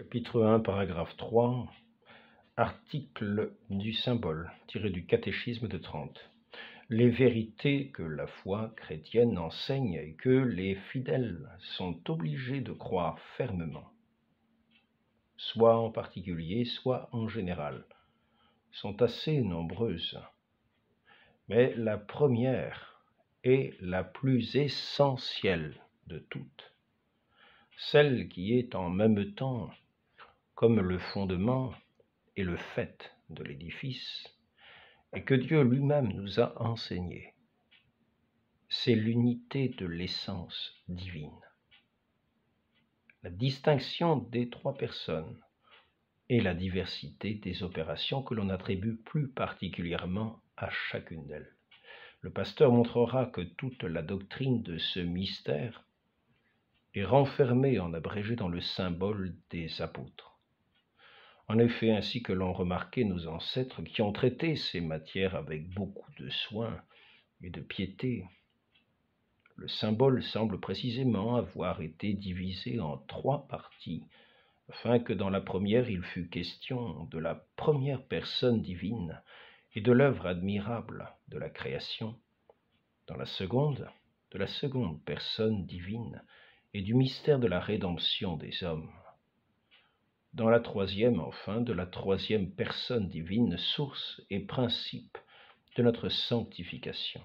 Chapitre 1, paragraphe 3, article du symbole, tiré du catéchisme de Trente. Les vérités que la foi chrétienne enseigne et que les fidèles sont obligés de croire fermement, soit en particulier, soit en général, sont assez nombreuses. Mais la première est la plus essentielle de toutes, celle qui est en même temps comme le fondement et le fait de l'édifice, et que Dieu lui-même nous a enseigné. C'est l'unité de l'essence divine. La distinction des trois personnes et la diversité des opérations que l'on attribue plus particulièrement à chacune d'elles. Le pasteur montrera que toute la doctrine de ce mystère est renfermée en abrégé dans le symbole des apôtres. En effet, ainsi que l'ont remarqué nos ancêtres qui ont traité ces matières avec beaucoup de soin et de piété, le symbole semble précisément avoir été divisé en trois parties, afin que dans la première il fût question de la première personne divine et de l'œuvre admirable de la création, dans la seconde, de la seconde personne divine et du mystère de la rédemption des hommes, dans la troisième, enfin, de la troisième personne divine, source et principe de notre sanctification.